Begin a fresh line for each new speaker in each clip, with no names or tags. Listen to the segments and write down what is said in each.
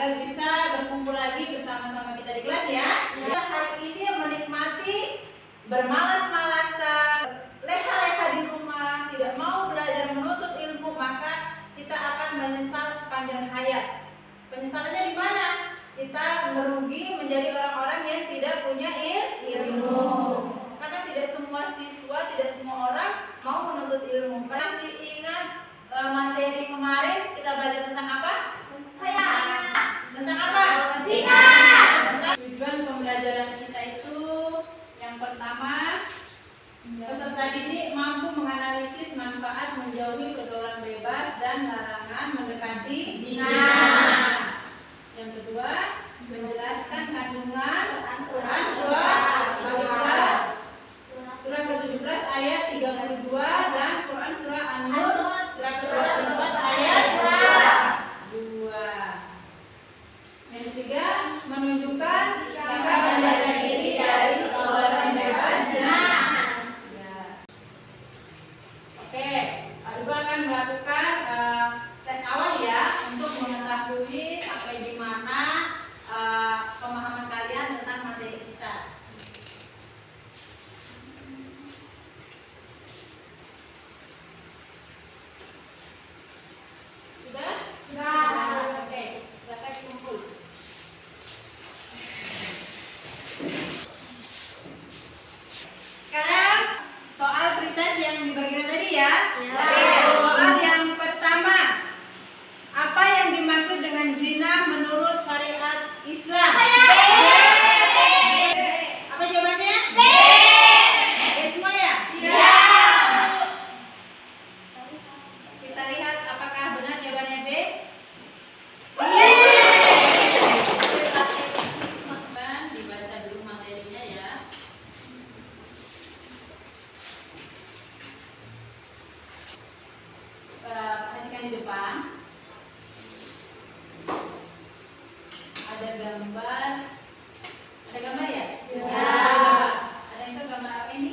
agar bisa berkumpul lagi bersama-sama kita di kelas ya. Hari ini menikmati bermalas-malasan, leha-leha di rumah, tidak mau belajar menuntut ilmu, maka kita akan menyesal sepanjang hayat. Penyesalannya di mana? Kita merugi menjadi orang-orang yang tidak punya ilmu. Karena tidak semua siswa, tidak semua orang mau menuntut ilmu. Masih ingat materi kemarin kita belajar tentang apa? Tentang apa? Tentang tujuan pembelajaran kita itu yang pertama, peserta didik mampu menganalisis manfaat menjauhi pergaulan bebas dan larangan mendekati zina. Yang kedua, menjelaskan kandungan Quran surah ke-17 ayat 32 dan Quran surah An-Nur surah ke-24 ayat 2. Yang ketiga, menunjukkan sikap menjaga diri dari pergaulan bebas zina. Oke, Ibu akan melakukan tes awal ya untuk mengetahui sampai di mana pemahaman kalian tentang materi kita. Sudah? Sudah. Oke, silakan kumpul. Sekarang soal pretest yang dibagikan tadi ya. Soal yang pertama, apa yang dimaksud dengan zina menurut syariat Islam? Apa jawabannya? B. Semua ya? Iya. Kita lihat apakah benar jawabannya B. Dibaca dulu materinya ya. Perhatikan di depan. Ada gambar. Ada gambar ya? Ya. Ada itu gambar apa ini?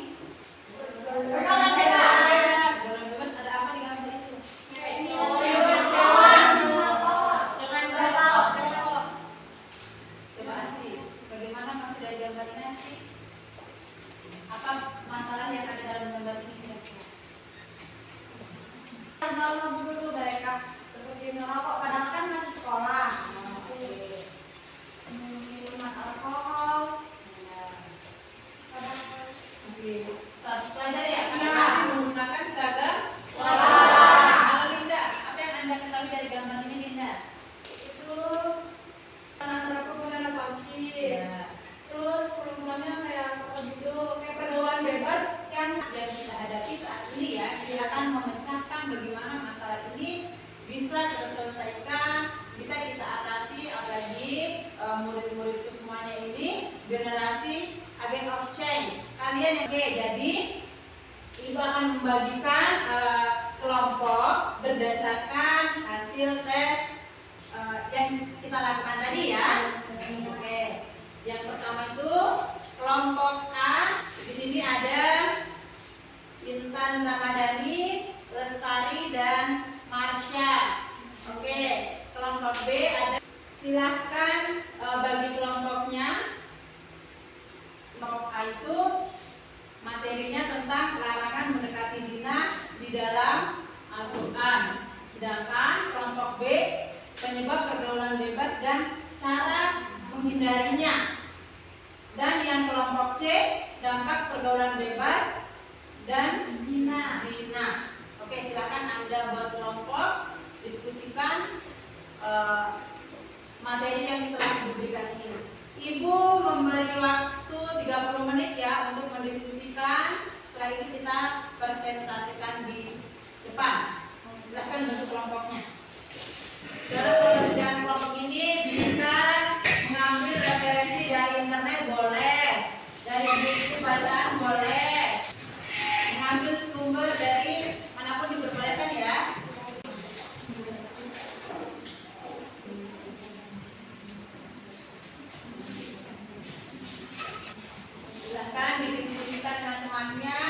Pergaulan bebas. Pergaulan bebas. Ada apa di gambar itu? Coba Asti, bagaimana maksud dari gambar ini Asti? Apa masalah yang ada dalam gambar ini kira-kira?
Kalau guru mereka seperti merokok, kadang kan masih sekolah, minuman alkohol, kadang
Masih status pelajar ya? Karena masih menggunakan seragam sekolah. Kalau Linda, apa yang Anda ketahui dari gambar ini Linda?
itu antara pemuda pagi, terus perempuannya kayak gitu, kayak pergaulan bebas yang
Kita hadapi saat ini ya, kita akan memecahkan bagaimana masalah ini bisa terselesaikan, bisa kita atasi apalagi murid-muridku semuanya ini generasi agent of change. Kalian yang jadi Ibu akan membagikan kelompok berdasarkan hasil tes yang kita lakukan tadi ya. Oke. Yang pertama itu kelompok A. Di sini ada Intan Ramadhani, Lestari dan Marsha. Oke, kelompok B ada. Silahkan bagi kelompoknya. Kelompok A itu materinya tentang larangan mendekati zina di dalam Al-Quran. Sedangkan kelompok B penyebab pergaulan bebas dan cara menghindarinya. Dan yang kelompok C dampak pergaulan bebas dan zina. Oke, silakan Anda buat kelompok, diskusikan materi yang telah diberikan ini. Ibu memberi waktu 30 menit ya untuk mendiskusikan. Setelah itu kita presentasikan di depan. Silakan bentuk kelompoknya. Dalam pengerjaan kelompok ini bisa mengambil referensi dari internet boleh, dari buku bacaan boleh, mengambil sumber dari manapun diperbolehkan ya. Silahkan didiskusikan dengan temannya.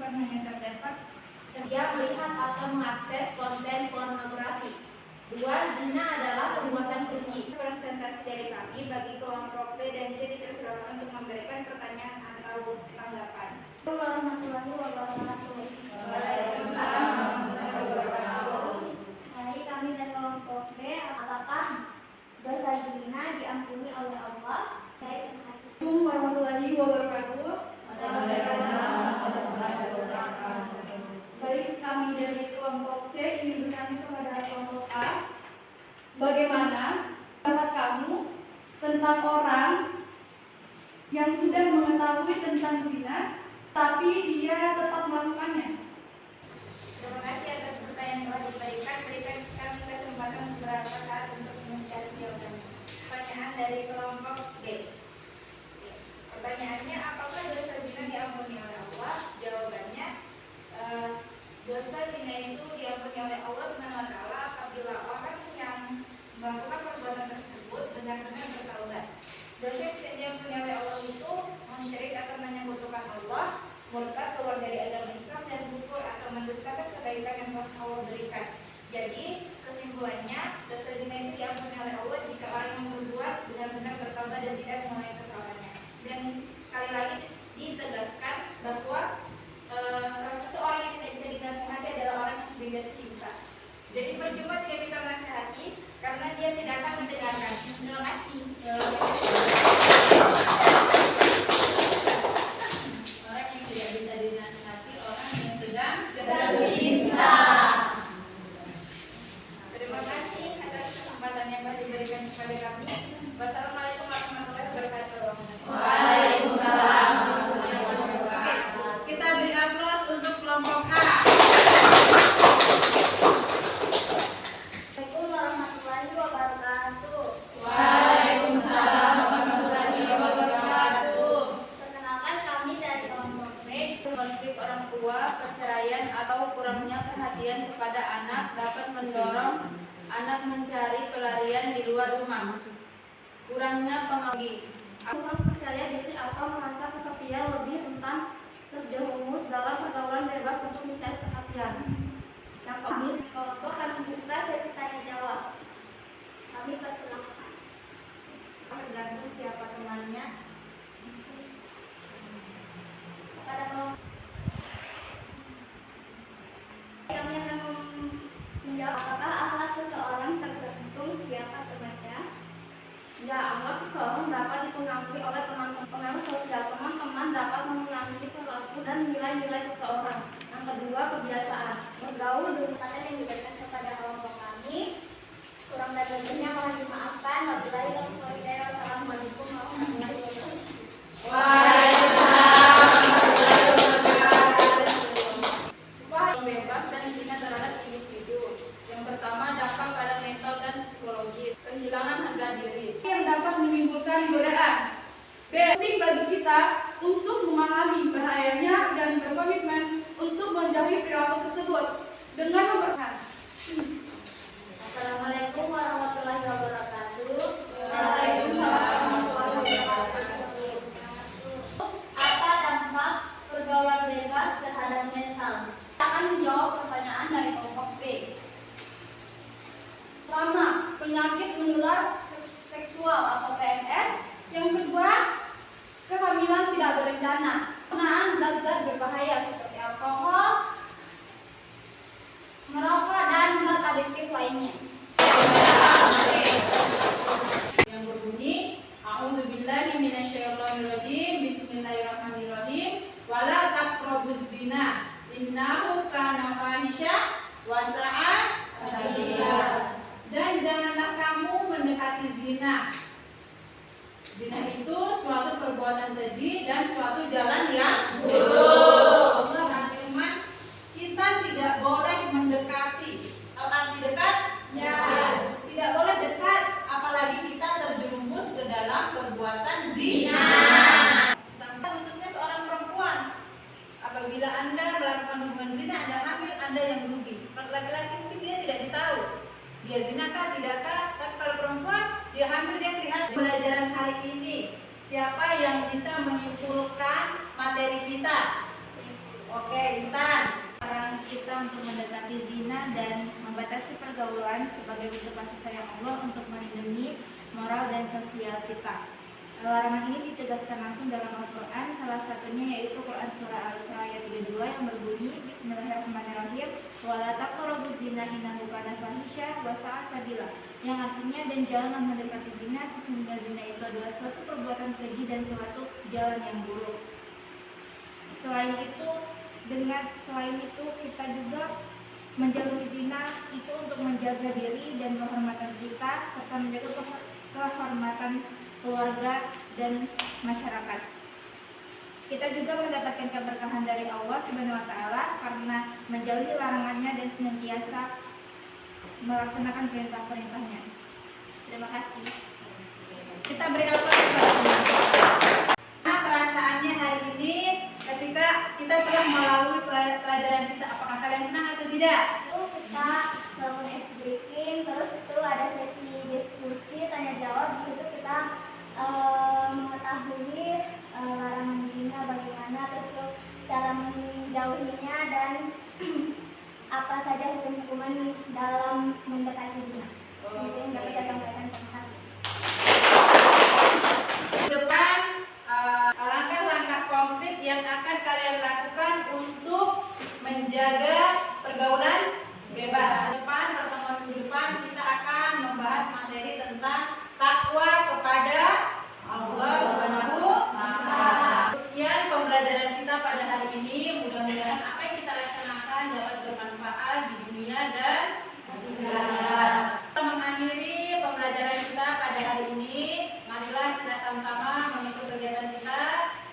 bukan hanya terdapat dia melihat atau mengakses konten pornografi. 2. Zina adalah perbuatan keji. Presentasi dari kami bagi kelompok B dan C dipersilakan untuk memberikan pertanyaan atau tanggapan. Warahmatullahi wabarakatuh. Waalaikumsalam warahmatullahi wabarakatuh. Hari kami dari kelompok B, apakah dosa zina diampuni oleh Allah? Baik, terima kasih. Assalamualaikum warahmatullahi wabarakatuh. Baik, kami dari kelompok C ingin bertanya kepada kelompok A, bagaimana pendapat kamu tentang orang yang sudah mengetahui tentang zina, tapi dia tetap melakukannya? Terima kasih atas pertanyaan yang telah diberikan. Berikan kami kesempatan beberapa saat untuk mencari jawabannya. Pertanyaan dari kelompok B. Pertanyaannya, apakah dosa zina diampuni oleh Allah? Jawabannya, dosa zina itu diampuni oleh Allah SWT apabila orang yang melakukan perbuatan tersebut benar-benar bertaubat. Dosa yang tidak diampuni oleh Allah itu musyrik atau menyekutukan Allah, murtad keluar dari agama Islam, dan kufur atau mendustakan kebaikan yang telah Allah berikan. Jadi kesimpulannya, dosa zina itu diampuni oleh Allah jika orang yang berbuat benar-benar bertaubat dan tidak mengulangi kesalahannya. Dan sekali lagi ditegaskan bahwa salah satu orang yang tidak bisa dinasihati adalah orang yang sedang jatuh cinta. Jadi percuma jika kita menasihati karena dia tidak akan mendengarkan. Terima kasih.
Orang yang tidak bisa dinasihati orang yang sedang jatuh cinta.
Terima kasih atas kesempatan yang telah diberikan kepada kami. Wassalamualaikum warahmatullahi wabarakatuh.
Waalaikumsalam warahmatullahi wabarakatuh. Kita beri aplaus untuk kelompok A.
Assalamualaikum warahmatullahi wabarakatuh.
Waalaikumsalam warahmatullahi wabarakatuh.
Perkenalkan, kami dari kelompok B. Konflik orang tua, perceraian atau kurangnya perhatian kepada anak dapat mendorong anak mencari pelarian di luar rumah. Kurangnya pengaruh. Orang percaya diri atau merasa kesepian lebih rentan terjerumus dalam pergaulan bebas untuk mencari perhatian. Yang kami kelompok akan membuka sesi tanya jawab. Kami persilahkan. Tergantung siapa temannya. Pada kelompok kami akan menjawab, apakah akhlak seseorang tergantung siapa temannya? Ya, akhlak seseorang dapat dipengaruhi oleh teman-teman. Pengaruh sosial, teman-teman dapat mempengaruhi perilaku dan nilai-nilai seseorang. Yang kedua, kebiasaan. Bergaul dengan kata yang diberikan kepada kelompok kami. Kurang dan lebihnya mohon dimaafkan. Wabillahi taufiq wal hidayah. Wassalamualaikum warahmatullahi wabarakatuh.
Waalaikumsalam warahmatullahi wabarakatuh. Bebas dan zina terhadap individu. Yang pertama, dampak pada mental dan psikologis. Kehilangan harga diri
yang dapat menimbulkan godaan. B. Penting bagi kita untuk memahami bahayanya dan berkomitmen untuk menjauhi perilaku tersebut dengan memperhatikan.
Assalamualaikum warahmatullahi wabarakatuh.
Waalaikumsalam
warahmatullahi wabarakatuh. Apa dampak pergaulan bebas terhadap mental? Kita akan menjawab pertanyaan dari kelompok B. Pertama, penyakit menular seksual atau PMS. Yang kedua, kehamilan tidak berencana. Penggunaan zat-zat berbahaya seperti alkohol, merokok, dan zat adiktif lainnya.
yang berbunyi A'udzubillahi minasyaitonirrajim. Bismillahirrahmanirrahim. Wala taqrabuz zina innahu kana fahisha wa sa'a sabila. Dan janganlah kamu mendekati zina. Zina itu suatu perbuatan keji dan suatu jalan yang buruk. Allah berfirman, kita tidak boleh mendekati. Apa dekat? Ya. Tidak boleh dekat, apalagi kita terjerumus ke dalam perbuatan zina. Sampai khususnya seorang perempuan. Apabila Anda melakukan hubungan zina, Anda hamil, Anda yang merugi. Laki-laki mungkin dia tidak ditahu. Dia zinakah, tidakkah? Tapi kalau perempuan, dia hamil, dia lihat. Pelajaran hari ini, siapa yang bisa menyimpulkan materi kita? Oke, Intan.
Melarang kita untuk mendekati zina dan membatasi pergaulan sebagai bentuk kasih sayang Allah untuk melindungi moral dan sosial kita. Larangan ini ditegaskan langsung dalam Al-Quran, salah satunya yaitu Quran Surah Al-Isra ayat 32 yang berbunyi Bismillahirrahmanirrahim wala taqrabuz zina innahu kana fahisya wa sa'a sabila, yang artinya dan janganlah mendekati zina, sesungguhnya zina itu adalah suatu perbuatan keji dan suatu jalan yang buruk. Selain itu kita juga menjauhi zina itu untuk menjaga diri dan kehormatan kita serta menjaga kehormatan keluarga dan masyarakat. Kita juga mendapatkan keberkahan dari Allah Subhanahu wa taala karena menjauhi larangannya dan senantiasa melaksanakan perintah-perintahnya. Terima kasih. Kita beri aplaus kepada teman-teman.
Nah, perasaannya hari ini ketika kita telah melalui pelajaran kita, apakah kalian senang atau tidak?
Itu kita bangun ice breaking, terus itu ada sesi diskusi tanya jawab. Di situ kita mengetahui larangan zina bagaimana, terus itu cara menjauhinya dan apa saja hukum-hukuman dalam mendekati zina. Itu yang dapat saya sampaikan. Terima kasih.
Ke depan langkah-langkah konkret yang akan kalian lakukan untuk menjaga pergaulan bebas. Ke depan, pertemuan minggu depan kita akan membahas materi tentang takwa kepada Allah Subhanahu wa taala. Sekian pembelajaran kita pada hari ini. Mudah-mudahan apa yang kita laksanakan dapat bermanfaat di dunia dan di akhirat. Kita mengakhiri pembelajaran kita pada hari ini. Marilah kita sama-sama menutup kegiatan kita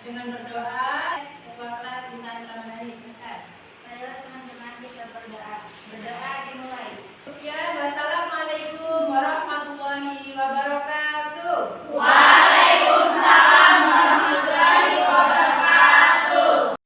dengan berdoa. Ketua kelas Intan Ramadhani, silakan.
Marilah teman-teman kita berdoa. Berdoa dimulai.
Sekian, wassalamualaikum warahmatullahi wabarakatuh.
Waalaikumsalam warahmatullahi wabarakatuh.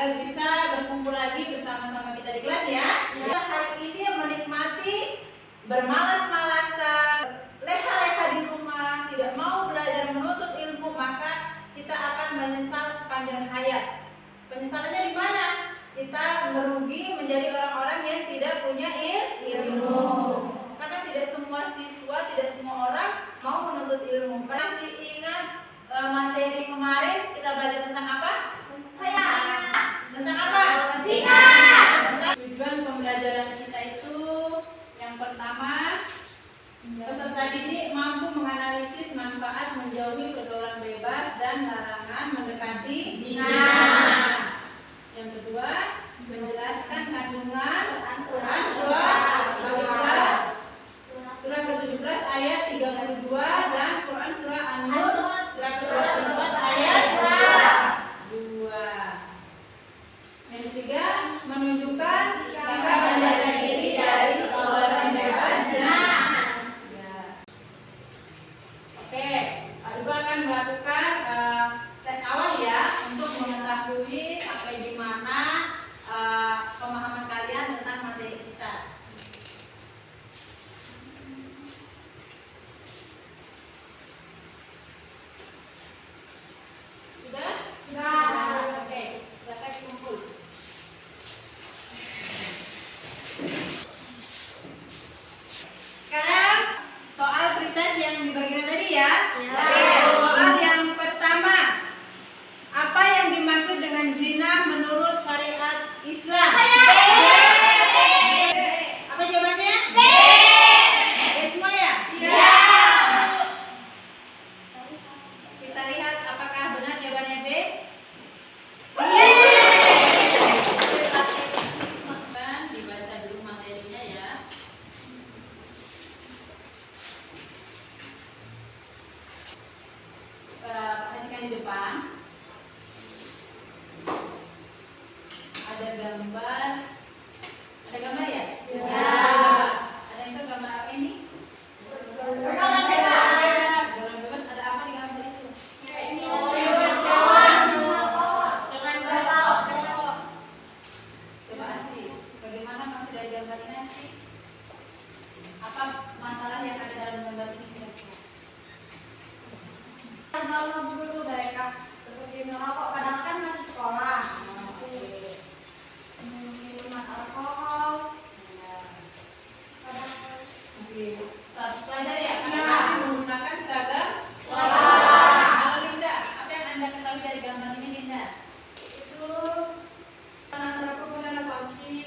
agar bisa berkumpul lagi bersama-sama kita di kelas ya. Kita hari ini menikmati bermalas-malas kita akan menyesal sepanjang hayat. Penyesalannya di mana? Kita merugi menjadi orang-orang yang tidak punya ilmu. Karena tidak semua siswa, tidak semua orang mau menuntut ilmu. Masih ingat materi kemarin kita belajar tentang apa? Tentang apa? Tentang tujuan pembelajaran kita itu yang pertama, peserta didik mampu menganalisis manfaat menjauhi pergaulan bebas dan larangan mendekati zina. Yang kedua, menjelaskan kandungan Quran surah ke-17 ayat 32 dan Quran surah An-Nur surah ke-24 ayat 2. Yang ketiga, menunjukkan sikap menjaga diri dari pergaulan bebas zina. Oke, Ibu akan melakukan tes awal ya untuk mengetahui sampai di mana pemahaman kalian tentang materi kita. Sudah? Sudah. Oke, silakan kumpul. Sekarang soal pretest yang dibagikan tadi ya. Soal yang pertama, apa yang dimaksud dengan zina menurut syariat Islam? Apa jawabannya? B. Semua ya? Iya. Kita lihat apakah benar jawabannya B. Dibaca dulu materinya ya. Perhatikan di depan ada gambar ya? Ya. Ada itu gambar apa ini? Pergaulan bebas. Ada apa di gambar itu? Coba Asti, bagaimana maksud dari gambar ini Asti? Apa masalah yang ada dalam gambar ini kira-kira?
Kalau guru mereka seperti merokok, kadang kan masih sekolah, minuman alkohol, kadang
Masih status pelajar ya? Karena masih menggunakan seragam sekolah. Kalau Linda, apa yang Anda ketahui dari gambar ini Linda?
Itu antara perempuan dan laki.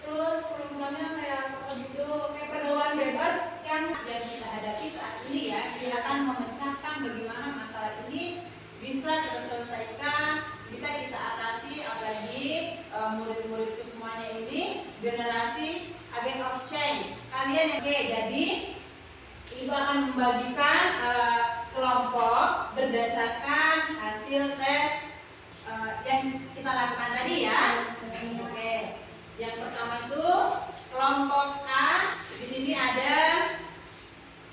Terus perempuannya kayak apa gitu, kayak pergaulan bebas yang
Kita hadapi saat ini ya, kita akan memecahkan bagaimana masalah ini bisa terselesaikan, bisa kita atasi, apalagi murid-muridku semuanya ini generasi agent of change. Kalian yang jadi Ibu akan membagikan kelompok berdasarkan hasil tes yang kita lakukan tadi ya. Oke, yang pertama itu kelompok A. Di sini ada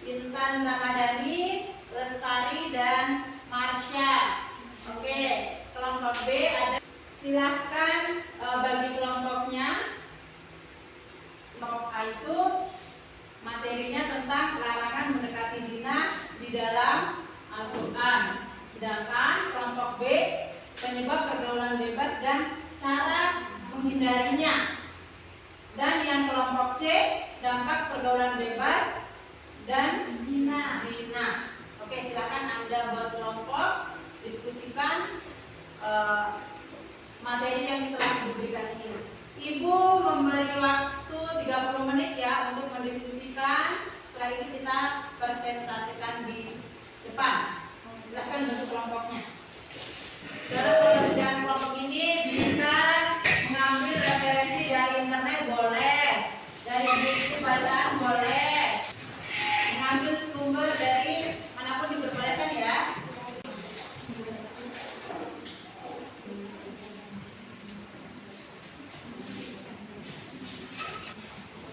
Intan Ramadhani, Lestari dan Marsha. Oke, kelompok B ada. Silahkan bagi kelompoknya. Kelompok A itu materinya tentang larangan mendekati zina di dalam Al-Quran. Sedangkan kelompok B penyebab pergaulan bebas dan cara menghindarinya. Dan yang kelompok C dampak pergaulan bebas dan zina. Oke, silakan Anda buat kelompok, diskusikan materi yang telah diberikan ini. Ibu memberi waktu 30 menit ya untuk mendiskusikan. Setelah itu kita presentasikan di depan. Silakan bentuk kelompoknya. Dalam pengerjaan kelompok ini bisa mengambil referensi dari internet boleh, dari buku bacaan boleh, mengambil sumber dari manapun diperbolehkan ya.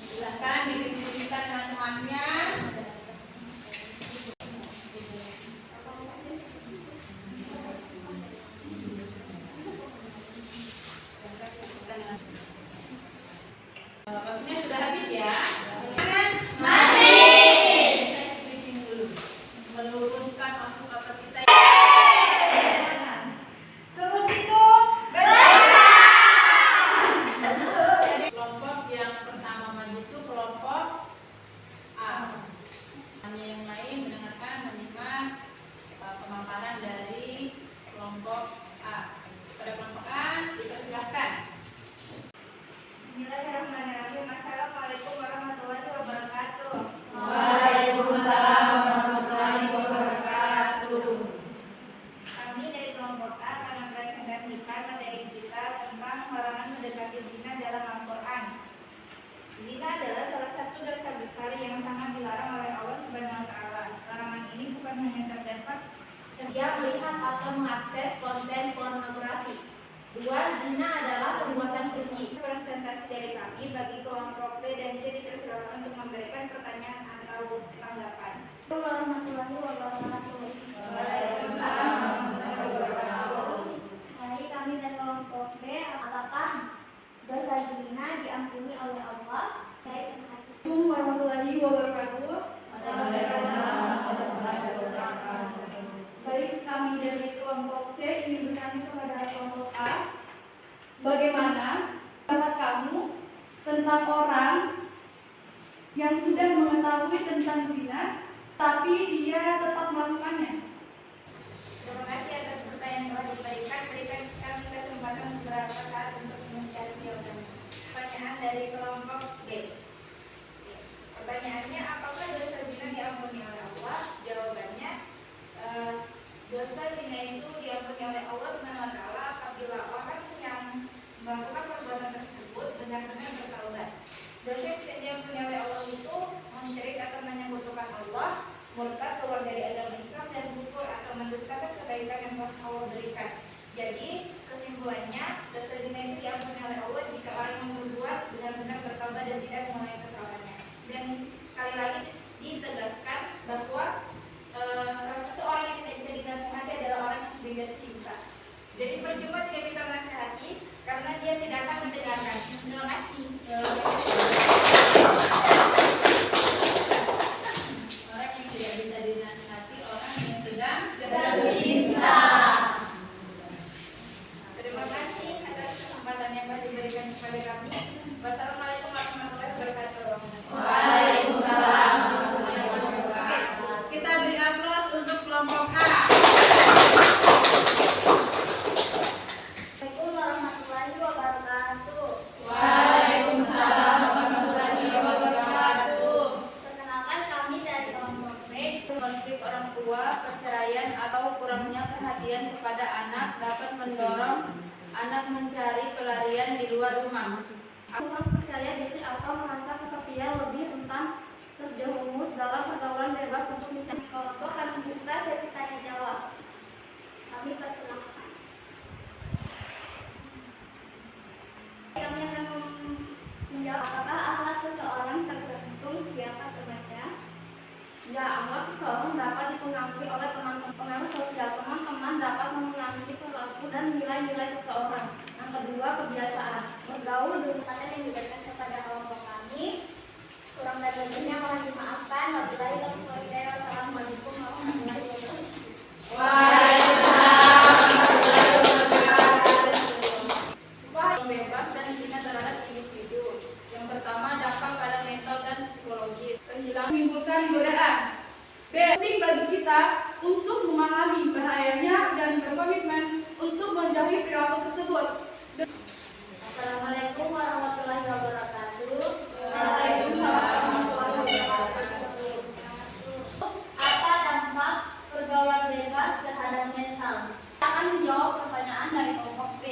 Silahkan didiskusikan dengan temannya.
tentang larangan mendekati zina dalam Al-Quran. Zina adalah salah satu dosa besar yang sangat dilarang oleh Allah Subhanahu wa taala. Larangan ini bukan hanya terdapat
Dia melihat atau mengakses konten pornografi. 2. Zina adalah perbuatan keji.
presentasi dari kami bagi kelompok B dan C dipersilakan untuk memberikan pertanyaan atau tanggapan.
Warahmatullahi wabarakatuh.
Waalaikumsalam warahmatullahi wabarakatuh.
Hari kami dari kelompok B, apakah dosa zina diampuni oleh Allah? Baik, terima kasih.
Assalamualaikum warahmatullahi wabarakatuh. Baik, kami dari kelompok C ingin bertanya kepada kelompok A, bagaimana pendapat kamu tentang orang yang sudah mengetahui tentang zina, tapi dia tetap melakukannya?
Terima kasih atas pertanyaan yang telah diberikan. Berikan kami kesempatan beberapa saat untuk mencari jawaban. Pertanyaan dari kelompok B. Pertanyaannya, apakah dosa zina diampuni oleh Allah? Jawabannya, dosa zina itu diampuni oleh Allah SWT apabila orang yang melakukan perbuatan tersebut benar-benar bertaubat. Dosa yang tidak diampuni oleh Allah itu musyrik atau menyekutukan Allah, murtad keluar dari agama Islam, dan kufur atau mendustakan kebaikan yang telah Allah berikan. Jadi kesimpulannya, dosa zina itu diampuni oleh Allah jika orang yang berbuat benar-benar bertaubat dan tidak mengulangi kesalahannya. Dan sekali lagi ditegaskan bahwa salah satu orang yang tidak bisa dinasihati adalah orang yang sedang jatuh cinta. Jadi percuma jika kita menasihati karena dia tidak akan mendengarkan. Terima kasih.
Orang yang tidak bisa dinasihati, orang yang sedang
Jatuh cinta.
Terima kasih atas kesempatan yang telah diberikan kepada kami. Wassalamualaikum warahmatullahi wabarakatuh.
Waalaikumsalam warahmatullahi wabarakatuh.
Kita beri aplaus untuk kelompok A.
Assalamualaikum warahmatullahi wabarakatuh.
Waalaikumsalam warahmatullahi wabarakatuh.
Perkenalkan kami dari kelompok B.
Konflik orang tua, perceraian atau kurangnya perhatian kepada anak dapat mendorong anak mencari pelarian di luar rumah.
Kurang percaya diri atau merasa kesepian, lebih rentan terjerumus dalam pergaulan bebas untuk mencari.
Kelompok akan membuka sesi tanya jawab. Kami persilahkan. Kami akan menjawab, apakah akhlak seseorang tergantung siapa temannya?
Ya, akhlak seseorang dapat dipengaruhi oleh teman-teman. Pengaruh sosial, teman-teman dapat mempengaruhi perilaku dan nilai-nilai seseorang. Yang kedua, kebiasaan bergaul dengan
Kesempatan yang diberikan kepada kelompok kami. Kurang dan lebihnya mohon dimaafkan. Wabillahi taufiq wal hidayah. Wassalamualaikum warahmatullahi wabarakatuh.
Waalaikumsalam warahmatullahi wabarakatuh.
Bebas dan zina terhadap individu. Yang pertama, dampak pada mental dan psikologis. Kehilangan
menimbulkan godaan. B. Penting bagi kita untuk memahami bahayanya dan berkomitmen untuk menjauhi perilaku tersebut.
Assalamualaikum warahmatullahi wabarakatuh.
Waalaikumsalam warahmatullahi
wabarakatuh. Apa dampak pergaulan bebas terhadap mental?
Akan menjawab pertanyaan dari kelompok B.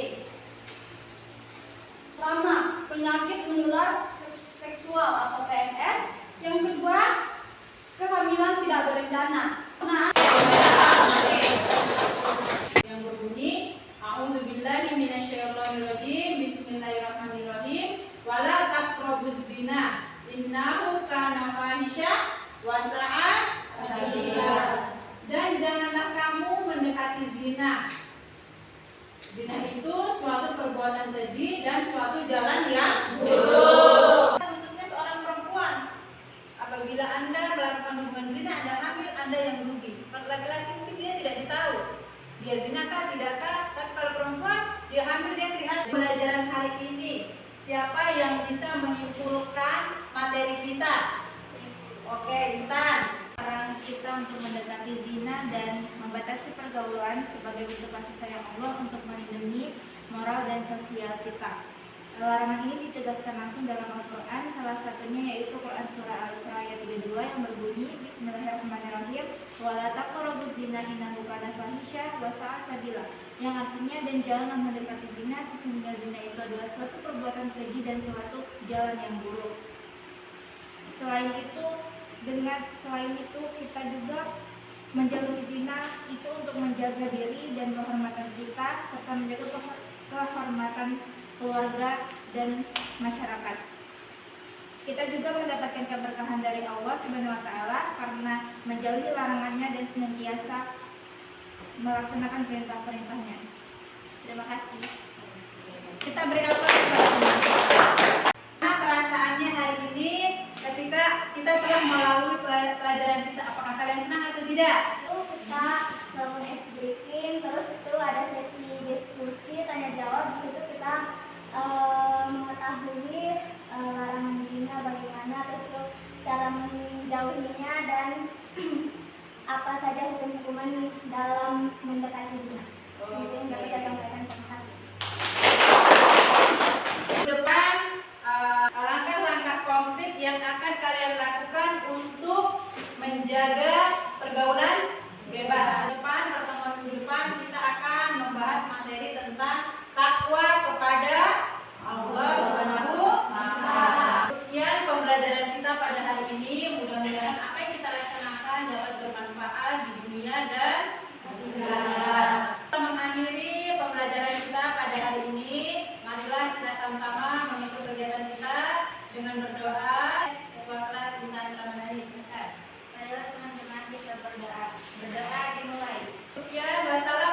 Pertama, penyakit menular seksual atau PMS. Yang kedua, kehamilan tidak berencana.
yang berbunyi A'udzubillahi minasyaitonirrajim. Bismillahirrahmanirrahim. Wala taqrabuz zina innahu kana fahisha wa sa'a sabila. Dan janganlah kamu mendekati zina. Zina itu suatu perbuatan keji dan suatu jalan yang buruk. Khususnya seorang perempuan. Apabila Anda melakukan hubungan zina, Anda hamil, Anda yang merugi. Laki-laki mungkin dia tidak ditahu dia zinakah tidakkah, tapi kalau perempuan dia hamil, dia terlihat. Pelajaran hari ini, siapa yang bisa menyimpulkan materi kita? Oke, Intan.
Larang kita untuk mendekati zina dan membatasi pergaulan sebagai bentuk kasih sayang Allah untuk melindungi moral dan sosial kita. Larangan ini ditegaskan langsung dalam Al-Quran, salah satunya yaitu Quran Surah Al-Isra ayat 32 yang berbunyi Bismillahirrahmanirrahim wala taqrabuz zina innahu kana fahisha wa sa'a sabila, yang artinya dan janganlah mendekati zina, sesungguhnya zina itu adalah suatu perbuatan keji dan suatu jalan yang buruk. Selain itu kita juga menjauhi zina itu untuk menjaga diri dan kehormatan kita serta menjaga kehormatan keluarga dan masyarakat. Kita juga mendapatkan keberkahan dari Allah Subhanahu wa taala karena menjauhi larangannya dan senantiasa melaksanakan perintah-perintahnya. Terima kasih. Kita beri aplaus kepada teman.
Nah, perasaannya hari ini ketika kita telah melalui pelajaran kita, apakah kalian senang atau tidak?
Itu kita melakukan exhibiting, terus itu ada sesi diskusi tanya jawab. Di situ kita mengetahui larangan zina bagaimana, terus itu cara menjauhinya dan apa saja hukuman dalam mendekati zina. Itu yang dapat saya sampaikan. Terima kasih.
Depan langkah-langkah konkret yang akan kalian lakukan untuk menjaga pergaulan bebas. Depan pertemuan minggu depan kita akan membahas materi tentang takwa kepada Allah Subhanahu wa taala. Sekian pembelajaran kita pada hari ini. Mudah-mudahan apa yang kita laksanakan dapat bermanfaat di dunia dan di akhirat. Kita mengakhiri pembelajaran kita pada hari ini. Marilah kita sama-sama menutup kegiatan kita dengan berdoa. Ketua kelas Intan Ramadhani, silakan.
Marilah teman-teman kita berdoa. Berdoa dimulai.
Sekian, wassalam.